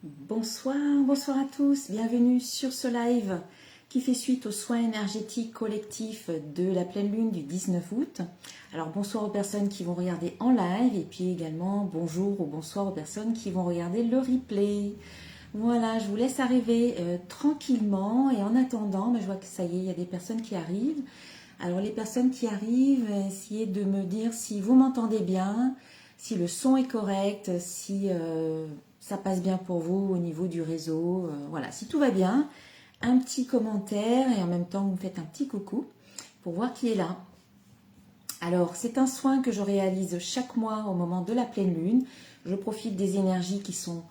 Bonsoir, bonsoir à tous, bienvenue sur ce live qui fait suite aux soins énergétiques collectifs de la pleine lune du 19 août. Alors bonsoir aux personnes qui vont regarder en live et puis également bonjour ou bonsoir aux personnes qui vont regarder le replay. Voilà, je vous laisse arriver tranquillement et en attendant, je vois que ça y est, il y a des personnes qui arrivent. Alors les personnes qui arrivent, essayez de me dire si vous m'entendez bien, si le son est correct, si ça passe bien pour vous au niveau du réseau. Voilà, si tout va bien, un petit commentaire et en même temps vous me faites un petit coucou pour voir qui est là. Alors c'est un soin que je réalise chaque mois au moment de la pleine lune. Je profite des énergies qui sont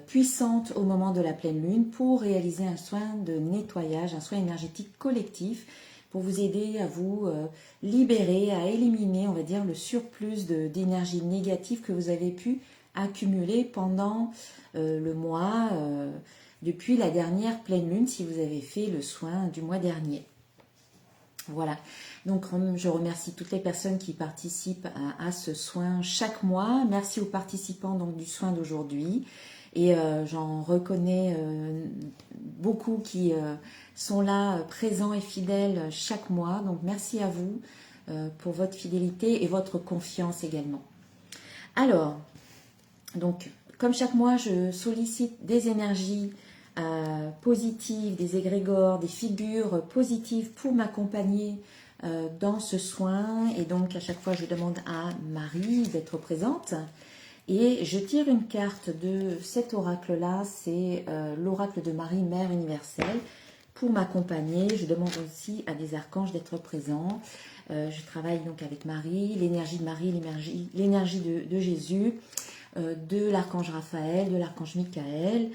puissantes au moment de la pleine lune pour réaliser un soin de nettoyage, un soin énergétique collectif pour vous aider à vous libérer, à éliminer, on va dire, le surplus d'énergie négative que vous avez pu accumuler pendant le mois, depuis la dernière pleine lune, si vous avez fait le soin du mois dernier. Voilà, donc je remercie toutes les personnes qui participent à ce soin chaque mois. Merci aux participants donc, du soin d'aujourd'hui. Et j'en reconnais beaucoup qui sont là, présents et fidèles chaque mois. Donc merci à vous pour votre fidélité et votre confiance également. Alors, donc comme chaque mois, je sollicite des énergies positives, des égrégores, des figures positives pour m'accompagner dans ce soin. Et donc à chaque fois, je demande à Marie d'être présente. Et je tire une carte de cet oracle-là, c'est l'oracle de Marie, Mère universelle, pour m'accompagner. Je demande aussi à des archanges d'être présents. Je travaille donc avec Marie, l'énergie de Marie, l'énergie de Jésus, de l'archange Raphaël, de l'archange Michael,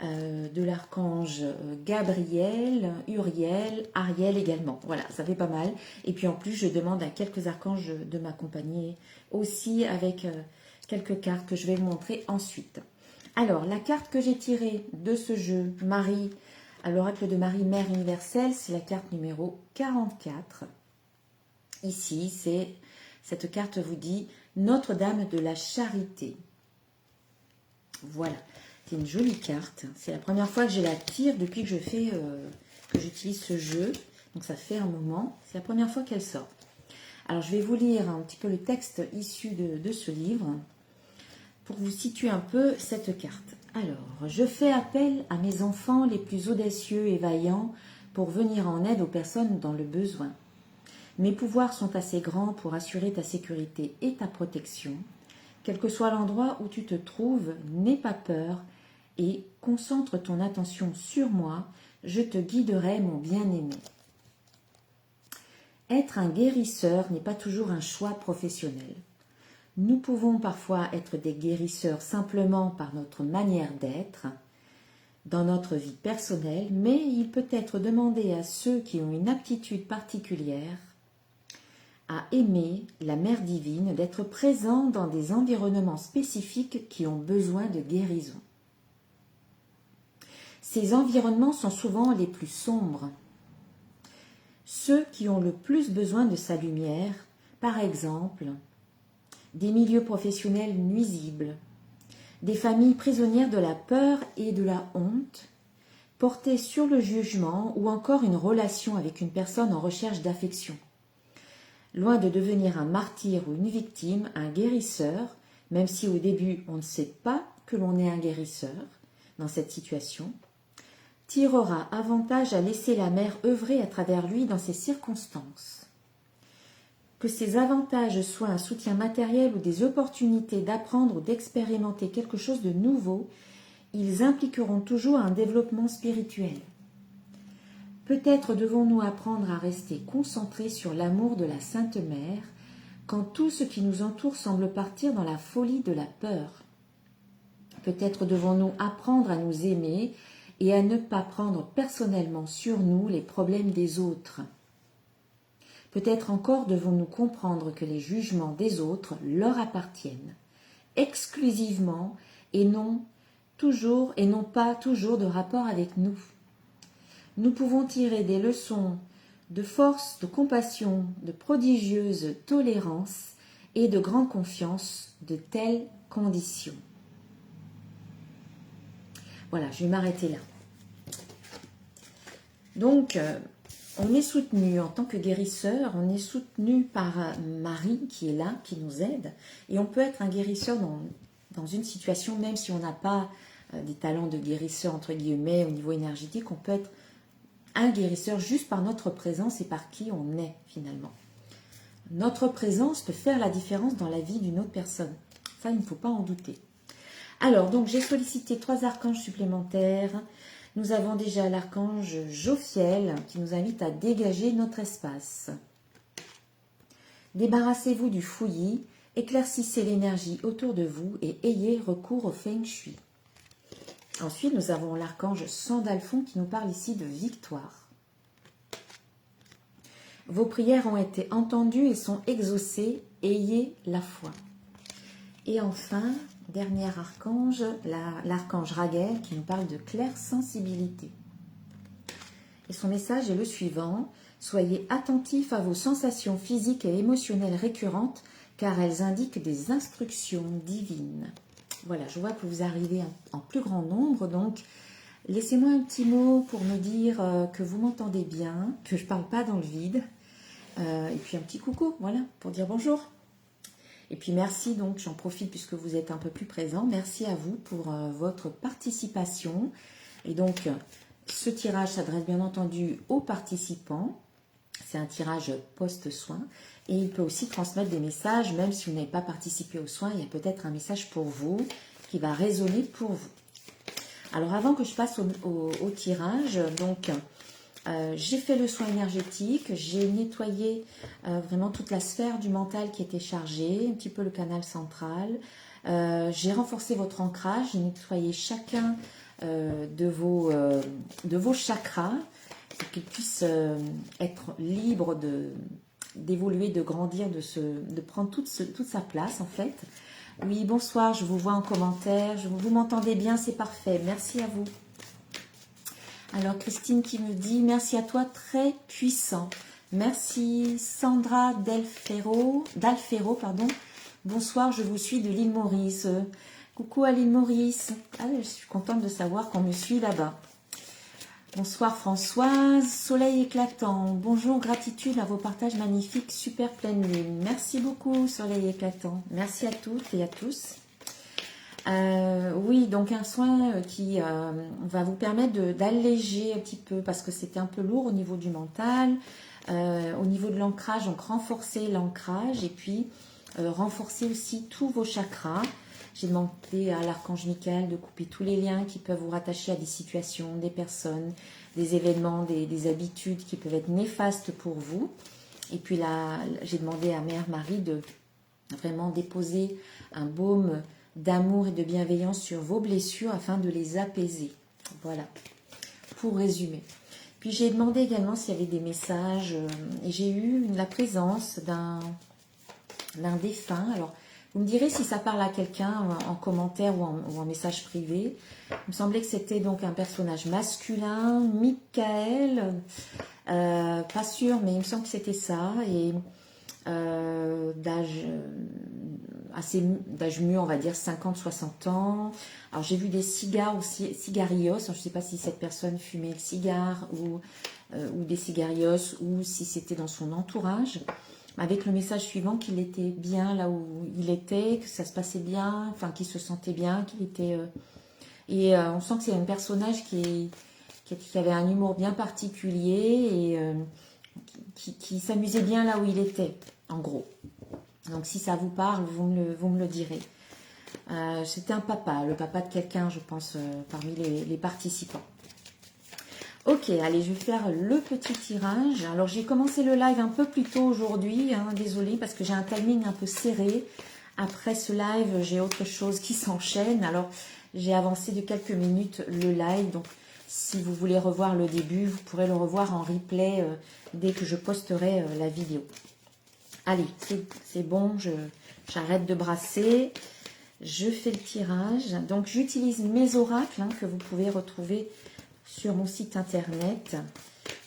de l'archange Gabriel, Uriel, Ariel également. Voilà, ça fait pas mal. Et puis en plus, je demande à quelques archanges de m'accompagner aussi avec quelques cartes que je vais vous montrer ensuite. Alors, la carte que j'ai tirée de ce jeu, Marie, à l'oracle de Marie, Mère universelle, c'est la carte numéro 44. Ici, cette carte vous dit Notre-Dame de la Charité. Voilà, c'est une jolie carte. C'est la première fois que je la tire depuis que que j'utilise ce jeu. Donc ça fait un moment. C'est la première fois qu'elle sort. Alors je vais vous lire un petit peu le texte issu de ce livre pour vous situer un peu cette carte. Alors, je fais appel à mes enfants les plus audacieux et vaillants pour venir en aide aux personnes dans le besoin. Mes pouvoirs sont assez grands pour assurer ta sécurité et ta protection. Quel que soit l'endroit où tu te trouves, n'aie pas peur et concentre ton attention sur moi, je te guiderai, mon bien-aimé. Être un guérisseur n'est pas toujours un choix professionnel. Nous pouvons parfois être des guérisseurs simplement par notre manière d'être dans notre vie personnelle, mais il peut être demandé à ceux qui ont une aptitude particulière à aimer la Mère divine d'être présents dans des environnements spécifiques qui ont besoin de guérison. Ces environnements sont souvent les plus sombres, ceux qui ont le plus besoin de sa lumière, par exemple, des milieux professionnels nuisibles, des familles prisonnières de la peur et de la honte, portées sur le jugement ou encore une relation avec une personne en recherche d'affection. Loin de devenir un martyr ou une victime, un guérisseur, même si au début on ne sait pas que l'on est un guérisseur dans cette situation, tirera avantage à laisser la mère œuvrer à travers lui dans ces circonstances. Que ces avantages soient un soutien matériel ou des opportunités d'apprendre ou d'expérimenter quelque chose de nouveau, ils impliqueront toujours un développement spirituel. Peut-être devons-nous apprendre à rester concentrés sur l'amour de la Sainte Mère quand tout ce qui nous entoure semble partir dans la folie de la peur. Peut-être devons-nous apprendre à nous aimer et à ne pas prendre personnellement sur nous les problèmes des autres. Peut-être encore devons-nous comprendre que les jugements des autres leur appartiennent, exclusivement et non pas toujours de rapport avec nous. Nous pouvons tirer des leçons de force, de compassion, de prodigieuse tolérance et de grande confiance de telles conditions. Voilà, je vais m'arrêter là. Donc, on est soutenu en tant que guérisseur, on est soutenu par Marie qui est là, qui nous aide. Et on peut être un guérisseur dans une situation, même si on n'a pas des talents de guérisseur, entre guillemets, au niveau énergétique, on peut être un guérisseur juste par notre présence et par qui on est finalement. Notre présence peut faire la différence dans la vie d'une autre personne. Ça, il ne faut pas en douter. Alors, donc, j'ai sollicité 3 archanges supplémentaires. Nous avons déjà l'archange Jophiel qui nous invite à dégager notre espace. Débarrassez-vous du fouillis, éclaircissez l'énergie autour de vous et ayez recours au Feng Shui. Ensuite, nous avons l'archange Sandalphon qui nous parle ici de victoire. Vos prières ont été entendues et sont exaucées, ayez la foi. Et enfin, dernier archange, l'archange Raguel qui nous parle de claire sensibilité. Et son message est le suivant: soyez attentifs à vos sensations physiques et émotionnelles récurrentes car elles indiquent des instructions divines. Voilà, je vois que vous arrivez en plus grand nombre, donc laissez-moi un petit mot pour me dire que vous m'entendez bien, que je ne parle pas dans le vide. Et puis un petit coucou, voilà, pour dire bonjour. Et puis merci, donc j'en profite puisque vous êtes un peu plus présents. Merci à vous pour votre participation. Et donc, ce tirage s'adresse bien entendu aux participants. C'est un tirage post-soin. Et il peut aussi transmettre des messages, même si vous n'avez pas participé aux soins, il y a peut-être un message pour vous qui va résonner pour vous. Alors avant que je passe au tirage, donc j'ai fait le soin énergétique, j'ai nettoyé vraiment toute la sphère du mental qui était chargée, un petit peu le canal central. J'ai renforcé votre ancrage, j'ai nettoyé chacun de vos chakras pour qu'ils puissent être libres d'évoluer, de grandir, de prendre toute sa place en fait. Oui, bonsoir, je vous vois en commentaire, vous m'entendez bien, c'est parfait, merci à vous. Alors Christine qui me dit, merci à toi, très puissant. Merci Sandra D'Alfero, bonsoir, je vous suis de l'île Maurice. Coucou à l'île Maurice, je suis contente de savoir qu'on me suit là-bas. Bonsoir Françoise, soleil éclatant, bonjour, gratitude à vos partages magnifiques, super pleine lune. Merci beaucoup soleil éclatant, merci à toutes et à tous. Oui, donc un soin qui va vous permettre d'alléger un petit peu parce que c'était un peu lourd au niveau du mental, au niveau de l'ancrage, donc renforcer l'ancrage et puis renforcer aussi tous vos chakras. J'ai demandé à l'archange Michael de couper tous les liens qui peuvent vous rattacher à des situations, des personnes, des événements, des habitudes qui peuvent être néfastes pour vous. Et puis là, j'ai demandé à Mère Marie de vraiment déposer un baume d'amour et de bienveillance sur vos blessures afin de les apaiser. Voilà, pour résumer. Puis j'ai demandé également s'il y avait des messages et j'ai eu la présence d'un défunt. Alors, vous me direz si ça parle à quelqu'un en commentaire ou en message privé. Il me semblait que c'était donc un personnage masculin, Michael, pas sûr, mais il me semble que c'était ça, et d'âge mûr, on va dire 50-60 ans. Alors j'ai vu des cigares aussi, cigarios, je ne sais pas si cette personne fumait le cigare ou des cigarios ou si c'était dans son entourage. Avec le message suivant qu'il était bien là où il était, que ça se passait bien, enfin qu'il se sentait bien, qu'il était... on sent que c'est un personnage qui avait un humour bien particulier et qui s'amusait bien là où il était, en gros. Donc si ça vous parle, vous me le direz. C'était un papa, le papa de quelqu'un, je pense, parmi les participants. Ok, allez, je vais faire le petit tirage. Alors, j'ai commencé le live un peu plus tôt aujourd'hui. Désolée, parce que j'ai un timing un peu serré. Après ce live, j'ai autre chose qui s'enchaîne. Alors, j'ai avancé de quelques minutes le live. Donc, si vous voulez revoir le début, vous pourrez le revoir en replay dès que je posterai la vidéo. Allez, c'est bon, j'arrête de brasser. Je fais le tirage. Donc, j'utilise mes oracles que vous pouvez retrouver sur mon site internet,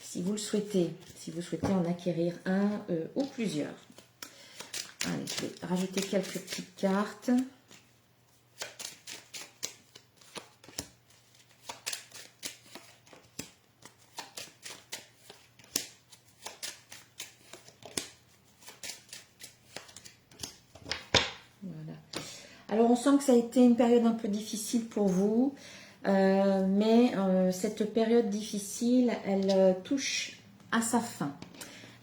si vous le souhaitez, si vous souhaitez en acquérir un ou plusieurs. Allez, je vais rajouter quelques petites cartes. Alors, on sent que ça a été une période un peu difficile pour vous, mais cette période difficile, elle touche à sa fin.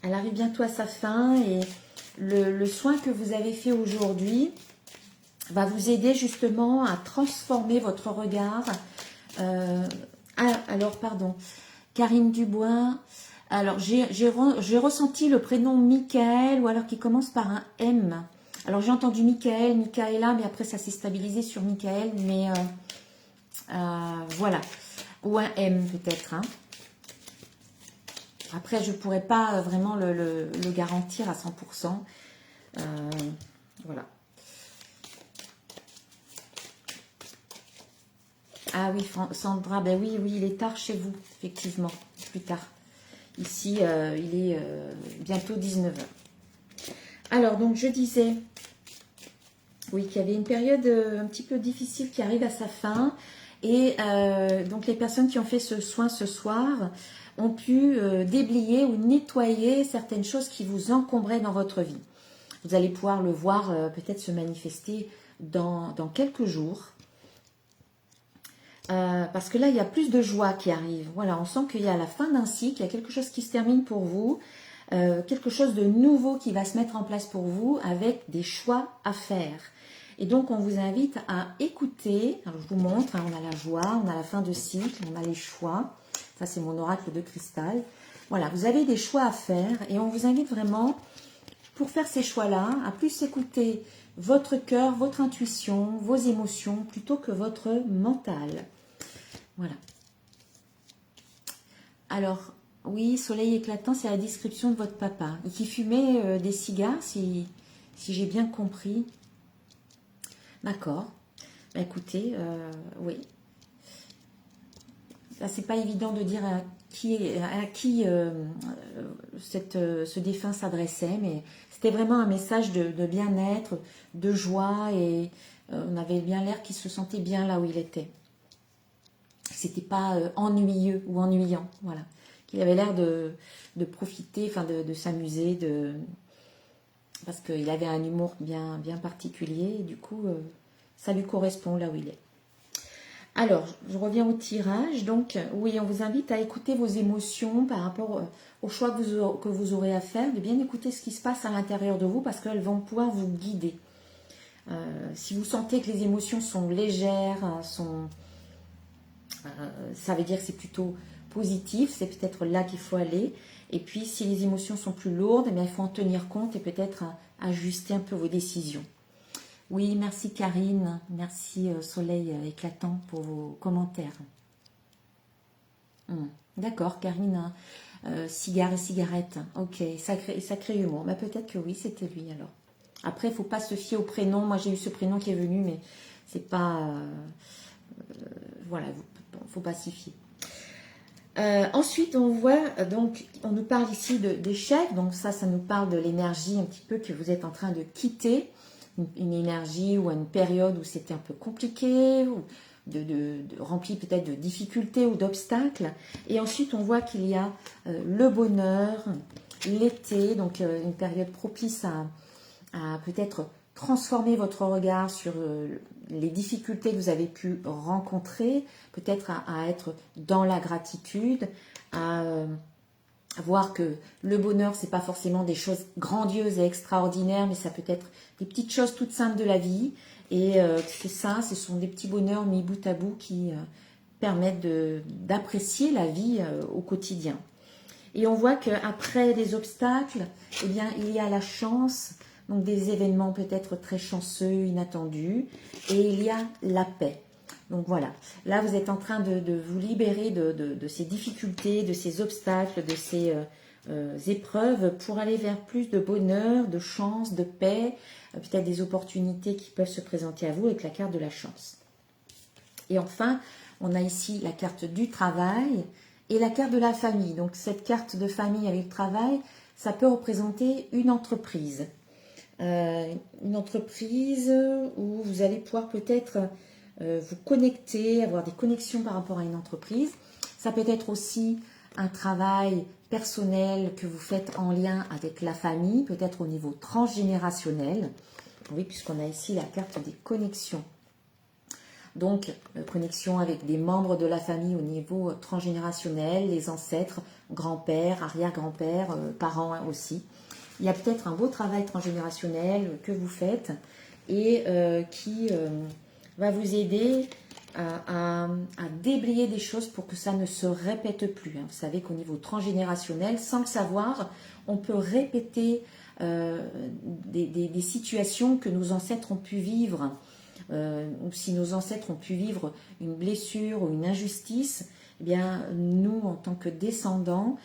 Elle arrive bientôt à sa fin et le soin que vous avez fait aujourd'hui va vous aider justement à transformer votre regard. Alors, pardon, Karine Dubois. Alors, j'ai ressenti le prénom Michael ou alors qui commence par un M. Alors, j'ai entendu Michael, Michaela, mais après, ça s'est stabilisé sur Michael. Mais voilà. Ou un M peut-être. Hein. Après, je ne pourrais pas vraiment le garantir à 100%. Voilà. Ah oui, Sandra, ben oui, il est tard chez vous, effectivement, plus tard. Ici, il est bientôt 19 h. Alors, donc, je disais, oui, qu'il y avait une période un petit peu difficile qui arrive à sa fin. Et donc, les personnes qui ont fait ce soin ce soir ont pu déblayer ou nettoyer certaines choses qui vous encombraient dans votre vie. Vous allez pouvoir le voir peut-être se manifester dans quelques jours. Parce que là, il y a plus de joie qui arrive. Voilà, on sent qu'il y a la fin d'un cycle, il y a quelque chose qui se termine pour vous, quelque chose de nouveau qui va se mettre en place pour vous avec des choix à faire. Et donc, on vous invite à écouter. Alors, je vous montre, hein, on a la joie, on a la fin de cycle, on a les choix. Ça, c'est mon oracle de cristal. Voilà, vous avez des choix à faire et on vous invite vraiment, pour faire ces choix-là, à plus écouter votre cœur, votre intuition, vos émotions, plutôt que votre mental. Voilà. Alors, oui, soleil éclatant, c'est la description de votre papa. Et qui fumait des cigares, si j'ai bien compris. D'accord. Bah, écoutez, oui. Là, c'est pas évident de dire à qui ce défunt s'adressait, mais c'était vraiment un message de bien-être, de joie, et on avait bien l'air qu'il se sentait bien là où il était. C'était pas ennuyeux ou ennuyant, voilà. Qu'il avait l'air de profiter, enfin de s'amuser, parce qu'il avait un humour bien particulier, et du coup, ça lui correspond là où il est. Alors, je reviens au tirage. Donc, oui, on vous invite à écouter vos émotions par rapport au choix que vous aurez à faire, de bien écouter ce qui se passe à l'intérieur de vous, parce qu'elles vont pouvoir vous guider. Si vous sentez que les émotions sont légères, ça veut dire que c'est plutôt positif, c'est peut-être là qu'il faut aller. Et puis, si les émotions sont plus lourdes, eh bien, il faut en tenir compte et peut-être ajuster un peu vos décisions. Oui, merci Karine, merci Soleil éclatant pour vos commentaires. D'accord, Karine, cigare et cigarette. Ok, sacré humour. Mais peut-être que oui, c'était lui alors. Après, il ne faut pas se fier au prénom. Moi, j'ai eu ce prénom qui est venu, mais c'est pas... voilà, il ne faut pas s'y fier. Ensuite, on voit, donc, on nous parle ici d'échec. Donc ça nous parle de l'énergie un petit peu que vous êtes en train de quitter. Une énergie ou une période où c'était un peu compliqué, ou rempli peut-être de difficultés ou d'obstacles. Et ensuite, on voit qu'il y a le bonheur, l'été, donc une période propice à peut-être transformer votre regard sur les difficultés que vous avez pu rencontrer, peut-être à être dans la gratitude, à voir que le bonheur, c'est pas forcément des choses grandioses et extraordinaires, mais ça peut être des petites choses toutes simples de la vie. Et c'est ça, ce sont des petits bonheurs mis bout à bout qui permettent d'apprécier la vie au quotidien. Et on voit qu'après les obstacles, eh bien, il y a la chance, donc des événements peut-être très chanceux, inattendus, et il y a la paix. Donc voilà, là vous êtes en train de vous libérer de ces difficultés, de ces obstacles, de ces épreuves pour aller vers plus de bonheur, de chance, de paix, peut-être des opportunités qui peuvent se présenter à vous avec la carte de la chance. Et enfin, on a ici la carte du travail et la carte de la famille. Donc cette carte de famille avec le travail, ça peut représenter une entreprise. Une entreprise où vous allez pouvoir peut-être vous connecter, avoir des connexions par rapport à une entreprise. Ça peut être aussi un travail personnel que vous faites en lien avec la famille, peut-être au niveau transgénérationnel. Oui, puisqu'on a ici la carte des connexions. Donc, connexion avec des membres de la famille au niveau transgénérationnel, les ancêtres, grands-pères, arrière-grands-pères, parents aussi. Il y a peut-être un beau travail transgénérationnel que vous faites et qui va vous aider à déblayer des choses pour que ça ne se répète plus. Vous savez qu'au niveau transgénérationnel, sans le savoir, on peut répéter des situations que nos ancêtres ont pu vivre. Ou si nos ancêtres ont pu vivre une blessure ou une injustice, eh bien, nous, en tant que descendants,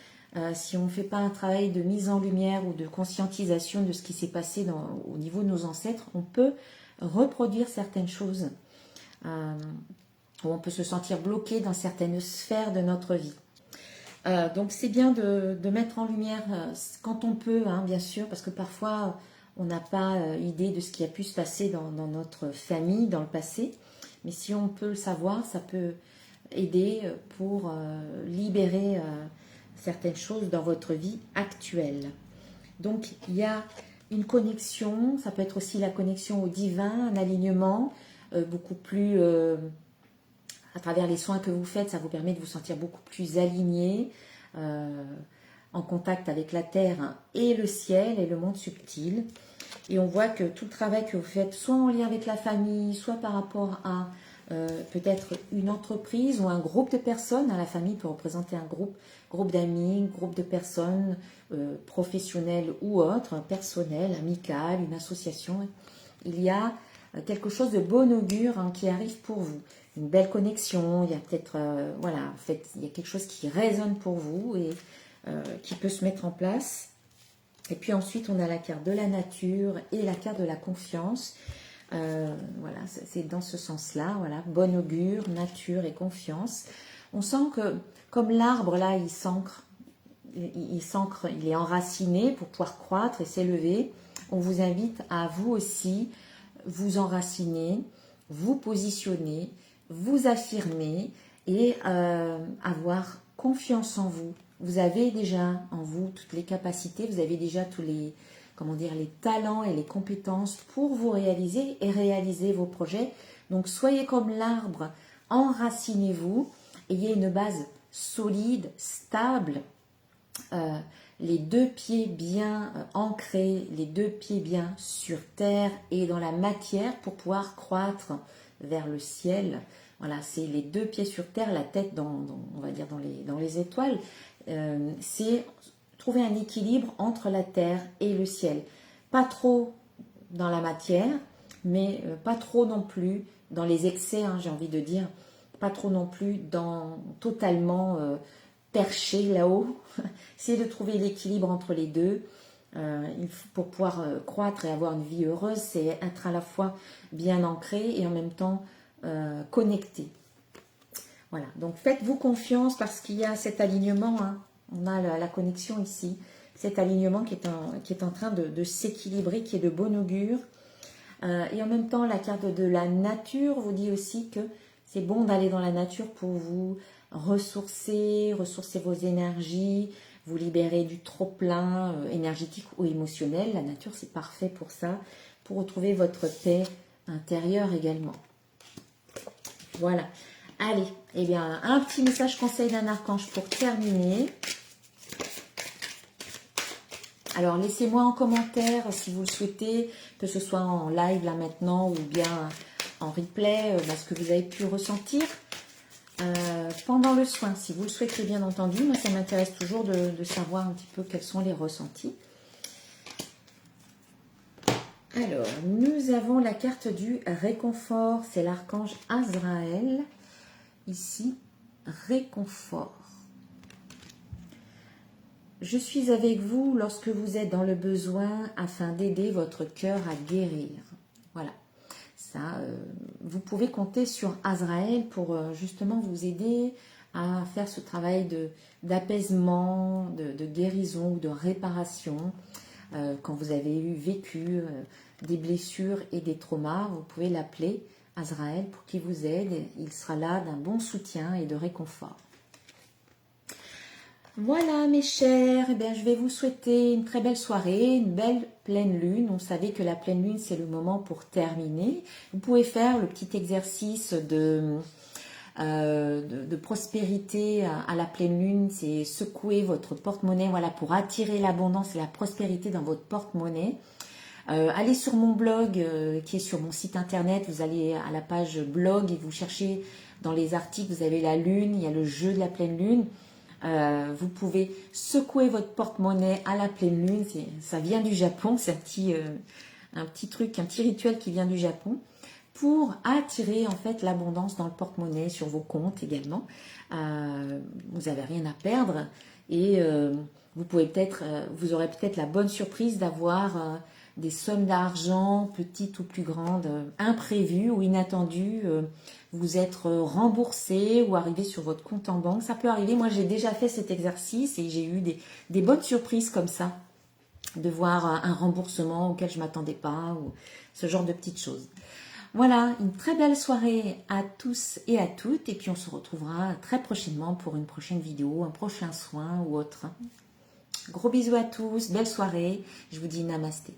si on ne fait pas un travail de mise en lumière ou de conscientisation de ce qui s'est passé au niveau de nos ancêtres, on peut reproduire certaines choses. Où on peut se sentir bloqué dans certaines sphères de notre vie. Donc c'est bien de mettre en lumière quand on peut, hein, bien sûr, parce que parfois on n'a pas idée de ce qui a pu se passer dans notre famille, dans le passé. Mais si on peut le savoir, ça peut aider pour libérer certaines choses dans votre vie actuelle. Donc il y a une connexion, ça peut être aussi la connexion au divin, un alignement beaucoup plus... à travers les soins que vous faites, ça vous permet de vous sentir beaucoup plus aligné, en contact avec la terre et le ciel et le monde subtil. Et on voit que tout le travail que vous faites, soit en lien avec la famille, soit par rapport à peut-être une entreprise ou un groupe de personnes. La famille peut représenter un groupe d'amis, groupe de personnes professionnelles ou autres, personnelles, amicales, une association. Il y a quelque chose de bon augure qui arrive pour vous. Une belle connexion, il y a peut-être, voilà, en fait, il y a quelque chose qui résonne pour vous et qui peut se mettre en place. Et puis ensuite, on a la carte de la nature et la carte de la confiance. Voilà, c'est dans ce sens-là, voilà, bon augure, nature et confiance. On sent que, comme l'arbre, là, il s'ancre, il est enraciné pour pouvoir croître et s'élever. On vous invite à vous aussi vous enraciner, vous positionner, vous affirmer et avoir confiance en vous. Vous avez déjà en vous toutes les capacités, vous avez déjà tous les, comment dire, les talents et les compétences pour vous réaliser et réaliser vos projets. Donc soyez comme l'arbre, enracinez-vous, ayez une base solide, stable, les deux pieds bien ancrés, les deux pieds bien sur terre et dans la matière pour pouvoir croître vers le ciel. Voilà, c'est les deux pieds sur terre, la tête on va dire dans les étoiles. C'est trouver un équilibre entre la terre et le ciel. Pas trop dans la matière, mais pas trop non plus dans les excès, j'ai envie de dire. Pas trop non plus dans totalement perché là-haut. Essayez de trouver l'équilibre entre les deux. Pour pouvoir croître et avoir une vie heureuse, c'est être à la fois bien ancré et en même temps connecté. Voilà, donc faites-vous confiance parce qu'il y a cet alignement, on a la connexion ici, cet alignement qui est en train de s'équilibrer, qui est de bon augure. Et en même temps, la carte de la nature vous dit aussi que c'est bon d'aller dans la nature pour vous ressourcer vos énergies, vous libérer du trop-plein énergétique ou émotionnel. La nature, c'est parfait pour ça, pour retrouver votre paix intérieure également. Voilà. Allez, eh bien, un petit message conseil d'un archange pour terminer. Alors, laissez-moi en commentaire si vous le souhaitez, que ce soit en live là maintenant ou bien en replay, ce que vous avez pu ressentir pendant le soin. Si vous le souhaitez bien entendu, moi ça m'intéresse toujours de savoir un petit peu quels sont les ressentis. Alors, nous avons la carte du réconfort, c'est l'archange Azraël. Ici, réconfort. Je suis avec vous lorsque vous êtes dans le besoin afin d'aider votre cœur à guérir. Voilà. Ça, vous pouvez compter sur Azraël pour justement vous aider à faire ce travail d'apaisement, de guérison ou de réparation. Quand vous avez vécu des blessures et des traumas, vous pouvez l'appeler Azraël pour qu'il vous aide. Il sera là d'un bon soutien et de réconfort. Voilà mes chers, eh bien, je vais vous souhaiter une très belle soirée, une belle pleine lune. On savait que la pleine lune c'est le moment pour terminer. Vous pouvez faire le petit exercice de prospérité à la pleine lune, c'est secouer votre porte-monnaie, voilà, pour attirer l'abondance et la prospérité dans votre porte-monnaie. Allez sur mon blog qui est sur mon site internet, vous allez à la page blog et vous cherchez dans les articles, vous avez la lune, il y a le jeu de la pleine lune. Vous pouvez secouer votre porte-monnaie à la pleine lune, ça vient du Japon, c'est un petit truc, un petit rituel qui vient du Japon pour attirer en fait l'abondance dans le porte-monnaie, sur vos comptes également. Vous n'avez rien à perdre et vous aurez peut-être la bonne surprise d'avoir des sommes d'argent, petites ou plus grandes, imprévues ou inattendues, vous être remboursé ou arriver sur votre compte en banque. Ça peut arriver, moi j'ai déjà fait cet exercice et j'ai eu des bonnes surprises comme ça, de voir un remboursement auquel je ne m'attendais pas ou ce genre de petites choses. Voilà, une très belle soirée à tous et à toutes et puis on se retrouvera très prochainement pour une prochaine vidéo, un prochain soin ou autre. Gros bisous à tous, belle soirée, je vous dis namasté.